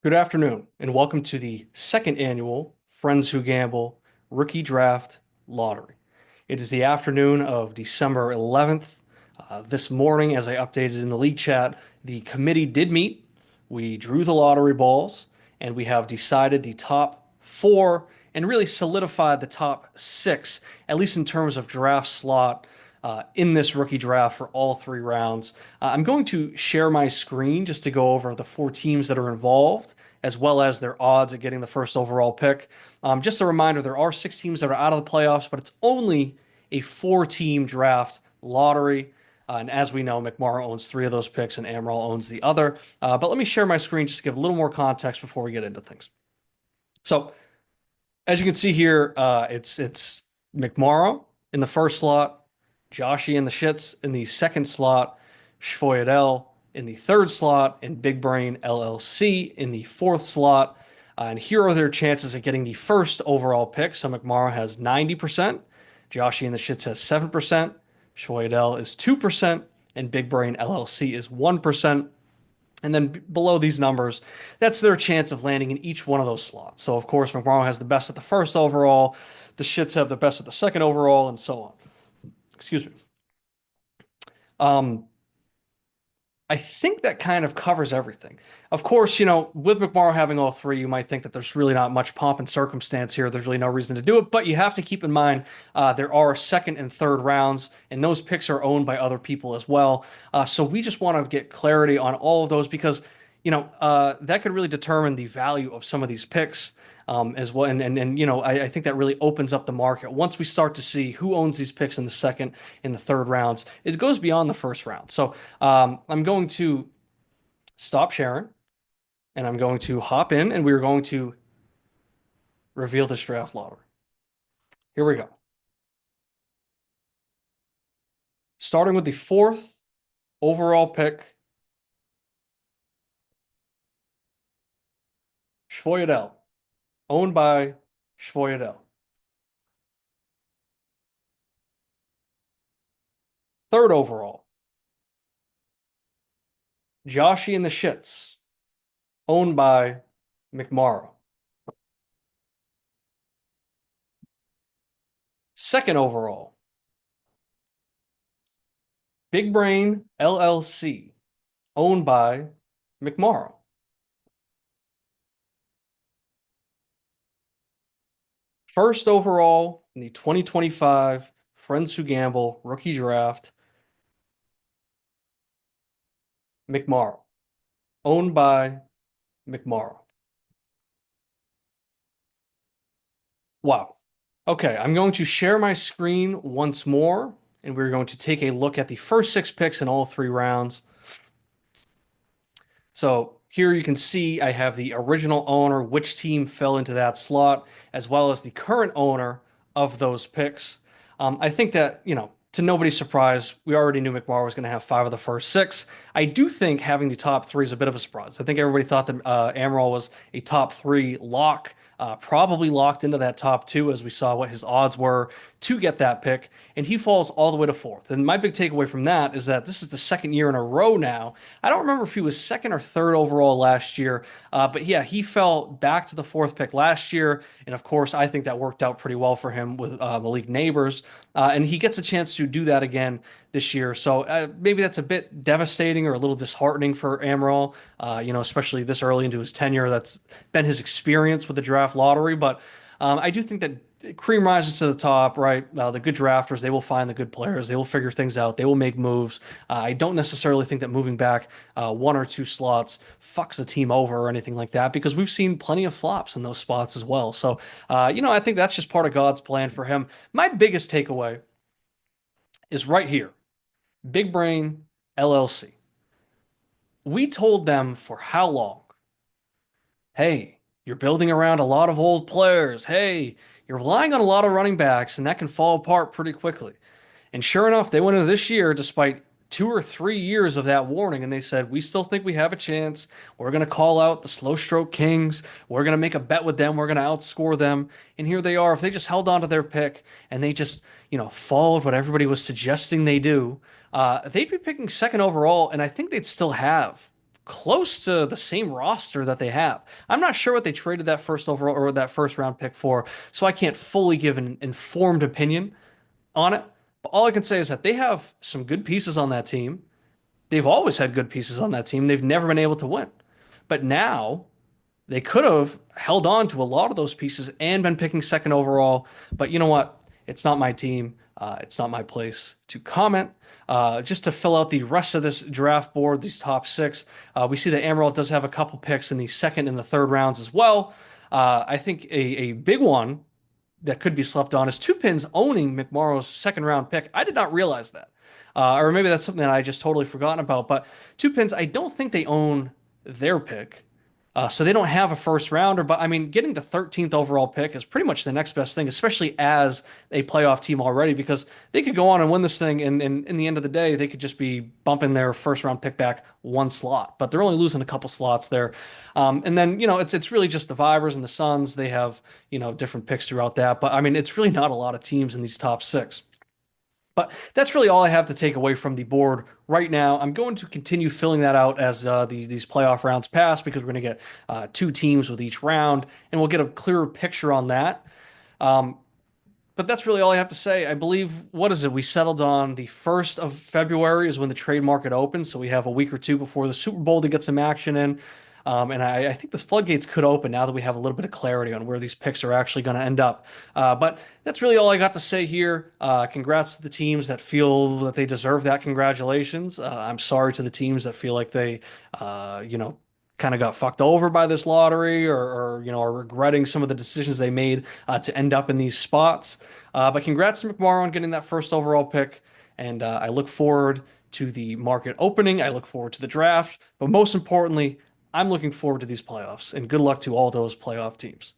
Good afternoon, and welcome to the second annual Friends Who Gamble Rookie Draft Lottery. It is the afternoon of December 11th. This morning, as I updated in the league chat, the committee did meet. We drew the lottery balls, and we have decided the top four and really solidified the top six, at least in terms of draft slot in this rookie draft for all three rounds. I'm going to share my screen just to go over the four teams that are involved, as well as their odds at getting the first overall pick. Just a reminder, there are six teams that are out of the playoffs, but it's only a four-team draft lottery. And as we know, McMorrow owns three of those picks and Amaral owns the other. But let me share my screen just to give a little more context before we get into things. So, as you can see here, it's McMorrow in the first slot, Joshy and the Shits in the second slot, Schvoyadel in the third slot, and Big Brain LLC in the fourth slot. And here are their chances at getting the first overall pick. So McMorrow has 90%, Joshy and the Shits has 7%, Schvoyadel is 2%, and Big Brain LLC is 1%. And then below these numbers, that's their chance of landing in each one of those slots. So, of course, McMorrow has the best at the first overall, the Shits have the best at the second overall, and so on. Excuse me. Um, I think that kind of covers everything. Of course, with McMorrow having all three, you might think that there's really not much pomp and circumstance here. There's really no reason to do it, but you have to keep in mind there are second and third rounds, and those picks are owned by other people as well. So we just want to get clarity on all of those because, that could really determine the value of some of these picks as well. And I think that really opens up the market. Once we start to see who owns these picks in the second and the third rounds, it goes beyond the first round. So I'm going to stop sharing and I'm going to hop in and we're going to reveal this draft lottery. Here we go. Starting with the fourth overall pick, Schvoyadel, owned by Schvoyadel. Third overall, Joshy and the Shits, owned by McMorrow. Second overall, Big Brain LLC, owned by McMorrow. First overall in the 2025 Friends Who Gamble rookie draft, McMorrow, owned by McMorrow. Wow. Okay, I'm going to share my screen once more, and we're going to take a look at the first six picks in all three rounds. So here you can see I have the original owner, which team fell into that slot, as well as the current owner of those picks. I think that, to nobody's surprise, we already knew McMorrow was going to have five of the first six. I do think having the top three is a bit of a surprise. I think everybody thought that Amaral was a top three lock, probably locked into that top two as we saw what his odds were to get that pick, and he falls all the way to fourth. And my big takeaway from that is that this is the second year in a row now. I don't remember if he was second or third overall last year, but yeah, he fell back to the fourth pick last year, and of course, I think that worked out pretty well for him with Malik Neighbors, and he gets a chance to do that again this year. So maybe that's a bit devastating or a little disheartening for Amaral, especially this early into his tenure. That's been his experience with the draft lottery, but I do think that cream rises to the top, right? The good drafters, they will find the good players. They will figure things out. They will make moves. I don't necessarily think that moving back one or two slots fucks a team over or anything like that because we've seen plenty of flops in those spots as well. So, I think that's just part of God's plan for him. My biggest takeaway is right here. Big Brain LLC. We told them for how long? Hey, you're building around a lot of old players. Hey, you're relying on a lot of running backs, and that can fall apart pretty quickly. And sure enough, they went into this year despite 2 or 3 years of that warning, and they said, we still think we have a chance. We're going to call out the slow stroke kings. We're going to make a bet with them. We're going to outscore them. And here they are. If they just held on to their pick and they just, followed what everybody was suggesting they do, they'd be picking second overall, and I think they'd still have close to the same roster that they have. I'm not sure what they traded that first overall or that first round pick for, so I can't fully give an informed opinion on it. But all I can say is that they have some good pieces on that team. They've always had good pieces on that team. They've never been able to win. But now they could have held on to a lot of those pieces and been picking second overall. But you know what? It's not my team. It's not my place to comment. Just to fill out the rest of this draft board, these top six, we see that Amaral does have a couple picks in the second and the third rounds as well. I think a big one that could be slept on is Two Pins owning McMorrow's second round pick. I did not realize that. Or maybe that's something that I just totally forgotten about. But Two Pins, I don't think they own their pick. So they don't have a first rounder, but I mean, getting the 13th overall pick is pretty much the next best thing, especially as a playoff team already, because they could go on and win this thing, and in the end of the day, they could just be bumping their first round pick back one slot, but they're only losing a couple slots there. And then, it's really just the Vibers and the Suns. They have, different picks throughout that, but I mean, it's really not a lot of teams in these top six. But that's really all I have to take away from the board right now. I'm going to continue filling that out as these playoff rounds pass because we're going to get two teams with each round, and we'll get a clearer picture on that. Um, but that's really all I have to say. I believe, what is it? We settled on the 1st of February is when the trade market opens. So we have a week or two before the Super Bowl to get some action in. And I think the floodgates could open now that we have a little bit of clarity on where these picks are actually going to end up. But that's really all I got to say here. Congrats to the teams that feel that they deserve that. Congratulations. I'm sorry to the teams that feel like they, kind of got fucked over by this lottery or are regretting some of the decisions they made to end up in these spots. But congrats to McMorrow on getting that first overall pick. And I look forward to the market opening. I look forward to the draft. But most importantly, I'm looking forward to these playoffs, and good luck to all those playoff teams.